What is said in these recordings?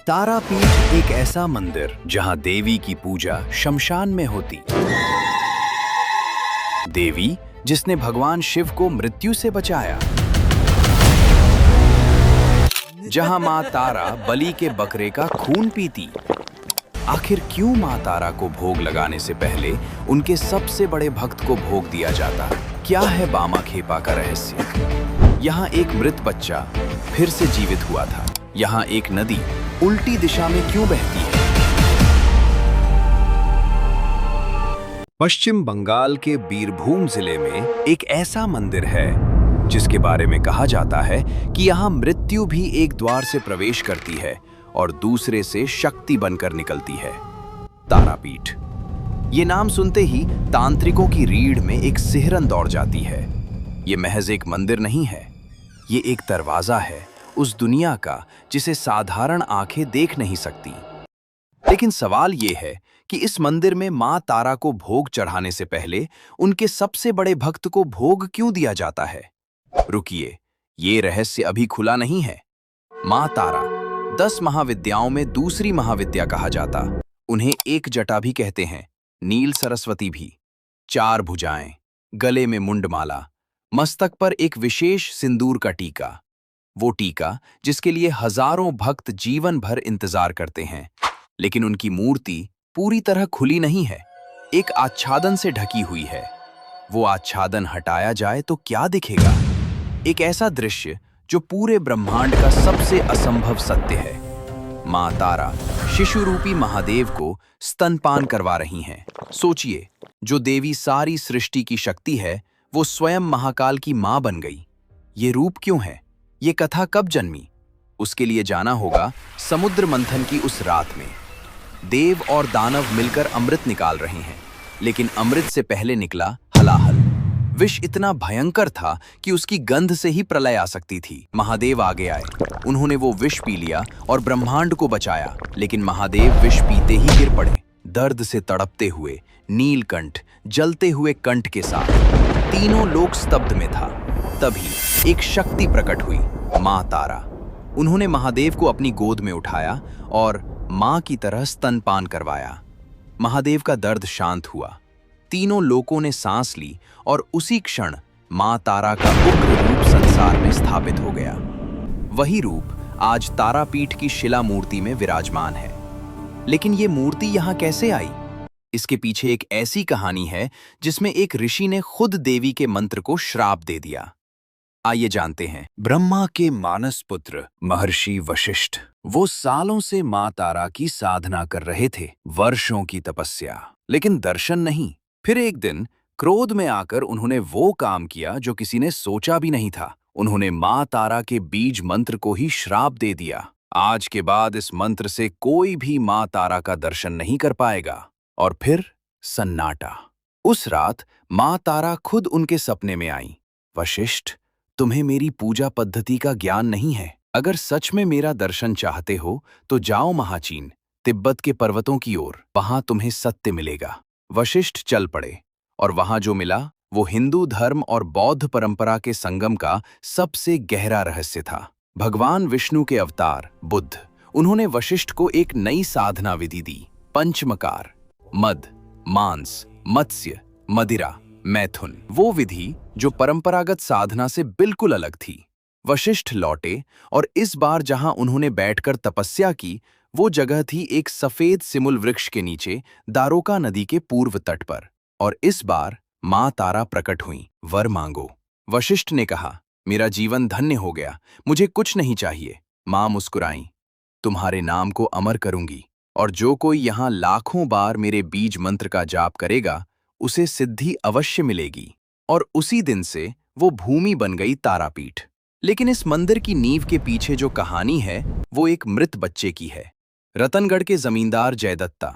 तारापीठ एक ऐसा मंदिर जहां देवी की पूजा शमशान में होती। देवी जिसने भगवान शिव को मृत्यु से बचाया। जहां मां तारा बलि के बकरे का खून पीती। आखिर क्यों मां तारा को भोग लगाने से पहले उनके सबसे बड़े भक्त को भोग दिया जाता? क्या है बामा खेपा का रहस्य? यहाँ एक मृत बच्चा फिर से जीवित हुआ था। यहाँ एक नदी उल्टी दिशा में क्यों बहती है? पश्चिम बंगाल के बीरभूम जिले में एक ऐसा मंदिर है जिसके बारे में कहा जाता है कि यहाँ मृत्यु भी एक द्वार से प्रवेश करती है और दूसरे से शक्ति बनकर निकलती है। तारापीठ। ये नाम सुनते ही तांत्रिकों की रीढ़ में एक सिहरन दौड़ जाती है। ये महज एक मंदिर नहीं है, ये एक दरवाजा है उस दुनिया का जिसे साधारण आंखें देख नहीं सकती। लेकिन सवाल ये है कि इस मंदिर में मां तारा को भोग चढ़ाने से पहले उनके सबसे बड़े भक्त को भोग क्यों दिया जाता है? रुकिए, ये रहस्य अभी खुला नहीं है। मां तारा 10 महाविद्याओं में दूसरी महाविद्या कहा जाता। उन्हें एक जटा भी कहते हैं, नील सरस्वती भी। 4 भुजाएं, गले में मुंडमाला, मस्तक पर एक विशेष सिंदूर का टीका। वो टीका जिसके लिए हजारों भक्त जीवन भर इंतजार करते हैं। लेकिन उनकी मूर्ति पूरी तरह खुली नहीं है, एक आच्छादन से ढकी हुई है। वो आच्छादन हटाया जाए तो क्या दिखेगा? एक ऐसा दृश्य जो पूरे ब्रह्मांड का सबसे असंभव सत्य है। मां तारा शिशु रूपी महादेव को स्तनपान करवा रही हैं। सोचिए, जो देवी सारी सृष्टि की शक्ति है, वो स्वयं महाकाल की मां बन गई। ये रूप क्यों है? ये कथा कब जन्मी? उसके लिए जाना होगा समुद्र मंथन की उस रात में। देव और दानव मिलकर अमृत निकाल रहे हैं, लेकिन अमृत से पहले निकला हलाहल। विष इतना भयंकर था कि उसकी गंध से ही प्रलय आ सकती थी। महादेव आगे आए, उन्होंने वो विष पी लिया और ब्रह्मांड को बचाया। लेकिन महादेव विष पीते ही गिर पड़े, दर्द से तड़पते हुए, नीलकंठ जलते हुए कंठ के साथ। तीनों लोक स्तब्ध में था। तभी एक शक्ति प्रकट हुई, मां तारा। उन्होंने महादेव को अपनी गोद में उठाया और मां की तरह स्तनपान करवाया। महादेव का दर्द शांत हुआ, तीनों लोकों ने सांस ली और उसी क्षण मां तारा का उग्र रूप संसार में स्थापित हो गया। वही रूप आज तारापीठ की शिला मूर्ति में विराजमान है। लेकिन ये मूर्ति यहाँ कैसे आई? इसके पीछे एक ऐसी कहानी है जिसमें एक ऋषि ने खुद देवी के मंत्र को श्राप दे दिया। आइए जानते हैं। ब्रह्मा के मानस पुत्र महर्षि वशिष्ठ, वो सालों से मां तारा की साधना कर रहे थे, वर्षों की तपस्या, लेकिन दर्शन नहीं। फिर एक दिन क्रोध में आकर उन्होंने वो काम किया जो किसी ने सोचा भी नहीं था। उन्होंने मां तारा के बीज मंत्र को ही श्राप दे दिया। आज के बाद इस मंत्र से कोई भी मां तारा का दर्शन नहीं कर पाएगा। और फिर सन्नाटा। उस रात मां तारा खुद उनके सपने में आई। वशिष्ठ, तुम्हें मेरी पूजा पद्धति का ज्ञान नहीं है। अगर सच में मेरा दर्शन चाहते हो तो जाओ महाचीन, तिब्बत के पर्वतों की ओर, वहां तुम्हें सत्य मिलेगा। वशिष्ठ चल पड़े और वहां जो मिला वो हिंदू धर्म और बौद्ध परंपरा के संगम का सबसे गहरा रहस्य था। भगवान विष्णु के अवतार बुद्ध। उन्होंने वशिष्ठ को एक नई साधना विधि दी, पंचमकार। मद, मांस, मत्स्य, मदिरा, मैथुन। वो विधि जो परंपरागत साधना से बिल्कुल अलग थी। वशिष्ठ लौटे और इस बार जहां उन्होंने बैठकर तपस्या की, वो जगह थी एक सफेद सिमुल वृक्ष के नीचे, दारोका नदी के पूर्व तट पर। और इस बार मां तारा प्रकट हुई। वर मांगो। वशिष्ठ ने कहा, मेरा जीवन धन्य हो गया, मुझे कुछ नहीं चाहिए। मां मुस्कुराईं, तुम्हारे नाम को अमर करूंगी, और जो कोई यहाँ लाखों बार मेरे बीज मंत्र का जाप करेगा उसे सिद्धि अवश्य मिलेगी। और उसी दिन से वो भूमि बन गई तारापीठ। लेकिन इस मंदिर की नींव के पीछे जो कहानी है वो एक मृत बच्चे की है। रतनगढ़ के जमींदार जयदत्ता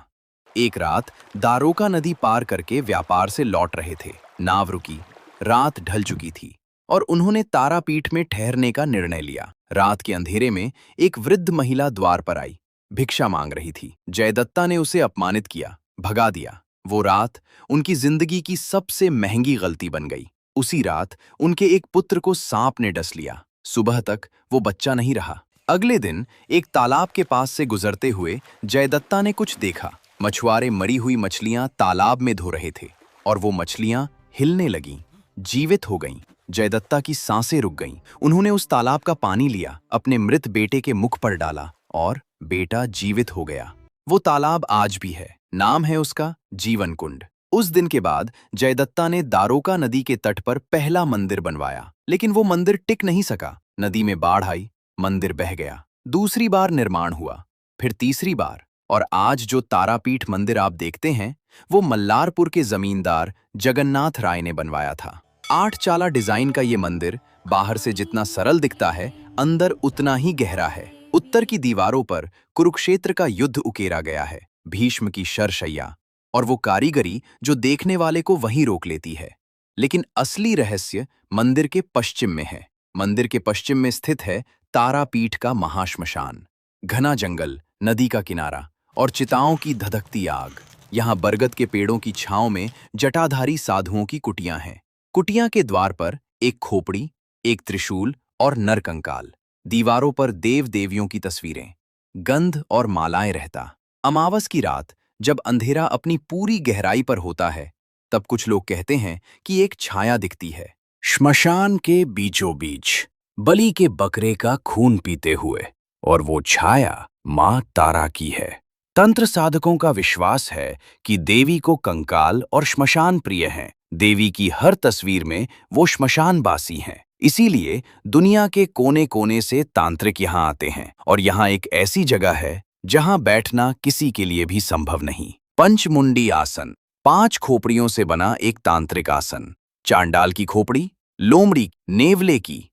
एक रात दारोका नदी पार करके व्यापार से लौट रहे थे। नाव रुकी, रात ढल चुकी थी और उन्होंने तारापीठ में ठहरने का निर्णय लिया। रात के अंधेरे में एक वृद्ध महिला द्वार पर आई, भिक्षा मांग रही थी। जयदत्ता ने उसे अपमानित किया, भगा दिया। वो रात उनकी जिंदगी की सबसे महंगी गलती बन गई। उसी रात उनके एक पुत्र को सांप ने डस लिया। सुबह तक वो बच्चा नहीं रहा। अगले दिन एक तालाब के पास से गुजरते हुए जयदत्ता ने कुछ देखा। मछुआरे मरी हुई मछलियां तालाब में धो रहे थे और वो मछलियां हिलने लगीं, जीवित हो गईं। जयदत्ता की सांसें रुक गईं। उन्होंने उस तालाब का पानी लिया, अपने मृत बेटे के मुख पर डाला और बेटा जीवित हो गया। वो तालाब आज भी है, नाम है उसका जीवन कुंड। उस दिन के बाद जयदत्ता ने दारोका नदी के तट पर पहला मंदिर बनवाया, लेकिन वो मंदिर टिक नहीं सका। नदी में बाढ़ आई, मंदिर बह गया। दूसरी बार निर्माण हुआ, फिर तीसरी बार, और आज जो तारापीठ मंदिर आप देखते हैं वो मल्लारपुर के जमींदार जगन्नाथ राय ने बनवाया था। 8 चाला डिजाइन का ये मंदिर बाहर से जितना सरल दिखता है, अंदर उतना ही गहरा है। उत्तर की दीवारों पर कुरुक्षेत्र का युद्ध उकेरा गया है, भीष्म की शरशैया, और वो कारीगरी जो देखने वाले को वहीं रोक लेती है। लेकिन असली रहस्य मंदिर के पश्चिम में है। मंदिर के पश्चिम में स्थित है तारापीठ का महाश्मशान। घना जंगल, नदी का किनारा और चिताओं की धधकती आग। यहाँ बरगद के पेड़ों की छांव में जटाधारी साधुओं की कुटियां हैं। कुटिया के द्वार पर एक खोपड़ी, एक त्रिशूल और नरकंकाल। दीवारों पर देव देवियों की तस्वीरें, गंध और मालाएं रहता। अमावस की रात जब अंधेरा अपनी पूरी गहराई पर होता है, तब कुछ लोग कहते हैं कि एक छाया दिखती है, श्मशान के बीचों बीच, बलि के बकरे का खून पीते हुए, और वो छाया मां तारा की है। तंत्र साधकों का विश्वास है कि देवी को कंकाल और श्मशान प्रिय हैं। देवी की हर तस्वीर में वो श्मशानवासी हैं। इसीलिए दुनिया के कोने कोने से तांत्रिक यहाँ आते हैं, और यहाँ एक ऐसी जगह है जहाँ बैठना किसी के लिए भी संभव नहीं। पंचमुंडी आसन, 5 खोपड़ियों से बना एक तांत्रिक आसन। चांडाल की खोपड़ी, लोमड़ी, नेवले की,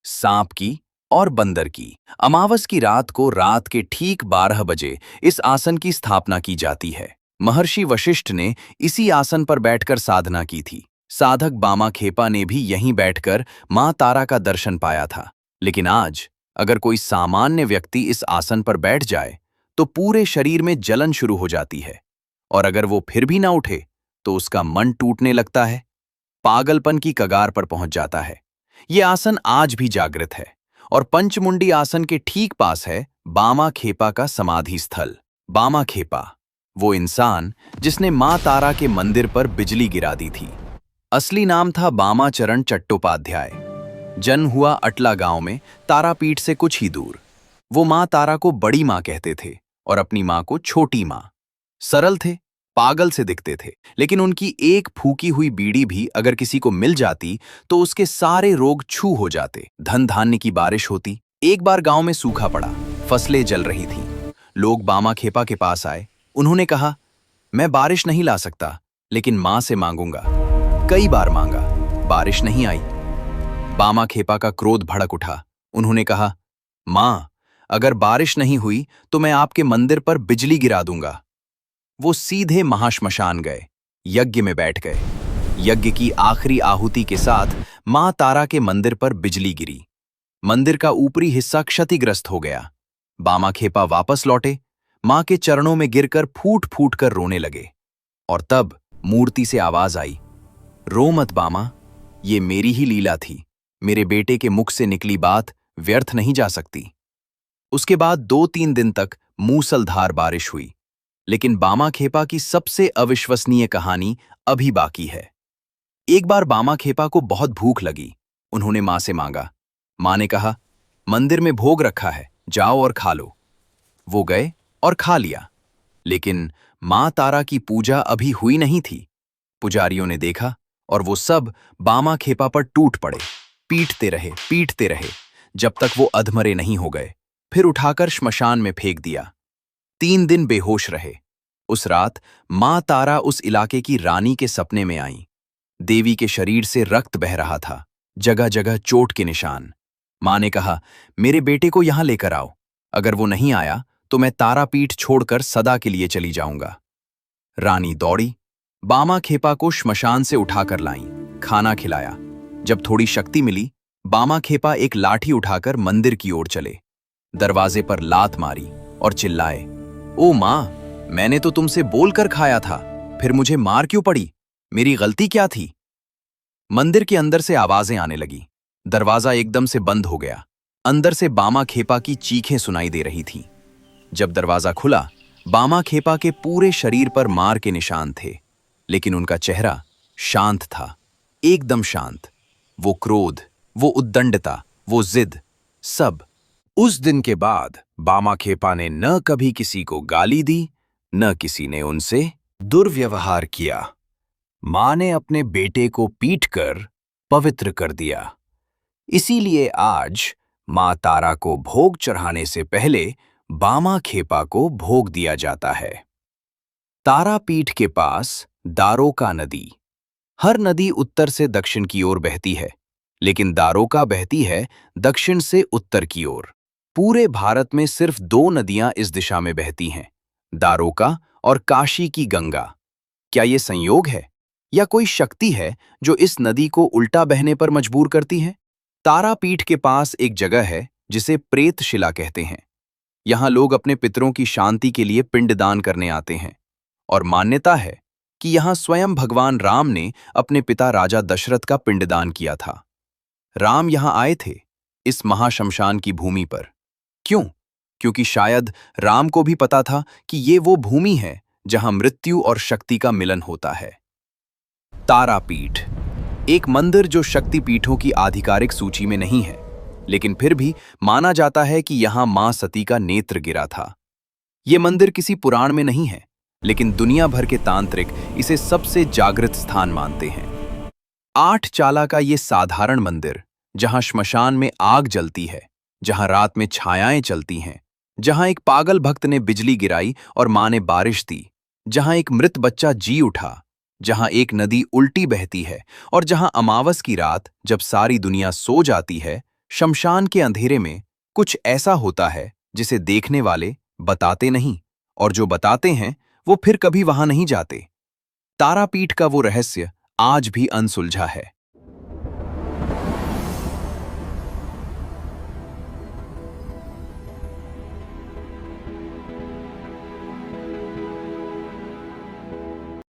सांप की और बंदर की। अमावस की रात को रात के ठीक 12 बजे इस आसन की स्थापना की जाती है। महर्षि वशिष्ठ ने इसी आसन पर बैठकर साधना की थी। साधक बामाखेपा ने भी यहीं बैठकर मां तारा का दर्शन पाया था। लेकिन आज अगर कोई सामान्य व्यक्ति इस आसन पर बैठ जाए तो पूरे शरीर में जलन शुरू हो जाती है, और अगर वो फिर भी ना उठे तो उसका मन टूटने लगता है, पागलपन की कगार पर पहुंच जाता है। ये आसन आज भी जागृत है, और पंचमुंडी आसन के ठीक पास है बामाखेपा का समाधि स्थल। बामाखेपा, वो इंसान जिसने मां तारा के मंदिर पर बिजली गिरा दी थी। असली नाम था बामाचरण चट्टोपाध्याय। जन्म हुआ अटला गांव में, तारापीठ से कुछ ही दूर। वो मां तारा को बड़ी मां कहते थे और अपनी मां को छोटी मां। सरल थे, पागल से दिखते थे, लेकिन उनकी एक फूकी हुई बीड़ी भी अगर किसी को मिल जाती तो उसके सारे रोग छू हो जाते। धन धान्य की बारिश होती। एक बार गांव में सूखा पड़ा, फसलें जल रही थीं। लोग बामाखेपा के पास आए। उन्होंने कहा, मैं बारिश नहीं ला सकता, लेकिन मां से मांगूंगा। कई बार मांगा, बारिश नहीं आई। बामाखेपा का क्रोध भड़क उठा। उन्होंने कहा, मां, अगर बारिश नहीं हुई तो मैं आपके मंदिर पर बिजली गिरा दूंगा। वो सीधे महाश्मशान गए, यज्ञ में बैठ गए। यज्ञ की आखिरी आहुति के साथ मां तारा के मंदिर पर बिजली गिरी। मंदिर का ऊपरी हिस्सा क्षतिग्रस्त हो गया। बामाखेपा वापस लौटे, मां के चरणों में गिरकर फूट फूट कर रोने लगे। और तब मूर्ति से आवाज आई, रो मत बामा, ये मेरी ही लीला थी। मेरे बेटे के मुख से निकली बात व्यर्थ नहीं जा सकती। उसके बाद 2-3 दिन तक मूसलधार बारिश हुई। लेकिन बामाखेपा की सबसे अविश्वसनीय कहानी अभी बाकी है। एक बार बामाखेपा को बहुत भूख लगी। उन्होंने मां से मांगा। मां ने कहा, मंदिर में भोग रखा है, जाओ और खा लो। वो गए और खा लिया। लेकिन मां तारा की पूजा अभी हुई नहीं थी। पुजारियों ने देखा और वो सब बामाखेपा पर टूट पड़े। पीटते रहे जब तक वो अधमरे नहीं हो गए। फिर उठाकर श्मशान में फेंक दिया। 3 दिन बेहोश रहे। उस रात मां तारा उस इलाके की रानी के सपने में आईं। देवी के शरीर से रक्त बह रहा था, जगह जगह चोट के निशान। मां ने कहा, मेरे बेटे को यहां लेकर आओ। अगर वो नहीं आया तो मैं तारापीठ छोड़कर सदा के लिए चली जाऊंगा। रानी दौड़ी, बामाखेपा को श्मशान से उठाकर लाईं, खाना खिलाया। जब थोड़ी शक्ति मिली, बामाखेपा एक लाठी उठाकर मंदिर की ओर चले। दरवाजे पर लात मारी और चिल्लाए, ओ मां, मैंने तो तुमसे बोलकर खाया था, फिर मुझे मार क्यों पड़ी? मेरी गलती क्या थी? मंदिर के अंदर से आवाजें आने लगी। दरवाजा एकदम से बंद हो गया। अंदर से बामा खेपा की चीखें सुनाई दे रही थीं। जब दरवाजा खुला, बामा खेपा के पूरे शरीर पर मार के निशान थे, लेकिन उनका चेहरा शांत था, एकदम शांत। वो क्रोध, वो उद्दंडता, वो जिद, सब। उस दिन के बाद बामा खेपा ने न कभी किसी को गाली दी, न किसी ने उनसे दुर्व्यवहार किया। मां ने अपने बेटे को पीटकर पवित्र कर दिया। इसीलिए आज मां तारा को भोग चढ़ाने से पहले बामा खेपा को भोग दिया जाता है। तारापीठ के पास दारोका नदी। हर नदी उत्तर से दक्षिण की ओर बहती है, लेकिन दारोका बहती है दक्षिण से उत्तर की ओर। पूरे भारत में सिर्फ 2 नदियां इस दिशा में बहती हैं, दारोका और काशी की गंगा। क्या ये संयोग है या कोई शक्ति है जो इस नदी को उल्टा बहने पर मजबूर करती है? तारापीठ के पास एक जगह है जिसे प्रेतशिला कहते हैं। यहाँ लोग अपने पितरों की शांति के लिए पिंडदान करने आते हैं, और मान्यता है कि यहाँ स्वयं भगवान राम ने अपने पिता राजा दशरथ का पिंडदान किया था। राम यहाँ आए थे, इस महाशमशान की भूमि पर। क्यों? क्योंकि शायद राम को भी पता था कि ये वो भूमि है जहां मृत्यु और शक्ति का मिलन होता है। तारापीठ, एक मंदिर जो शक्तिपीठों की आधिकारिक सूची में नहीं है, लेकिन फिर भी माना जाता है कि यहां मां सती का नेत्र गिरा था। ये मंदिर किसी पुराण में नहीं है, लेकिन दुनिया भर के तांत्रिक इसे सबसे जागृत स्थान मानते हैं। 8 चाला का ये साधारण मंदिर, जहां श्मशान में आग जलती है, जहां रात में छायाएं चलती हैं, जहां एक पागल भक्त ने बिजली गिराई और मां ने बारिश दी, जहां एक मृत बच्चा जी उठा, जहां एक नदी उल्टी बहती है, और जहां अमावस की रात जब सारी दुनिया सो जाती है, शमशान के अंधेरे में कुछ ऐसा होता है जिसे देखने वाले बताते नहीं, और जो बताते हैं वो फिर कभी वहां नहीं जाते। तारापीठ का वो रहस्य आज भी अनसुलझा है।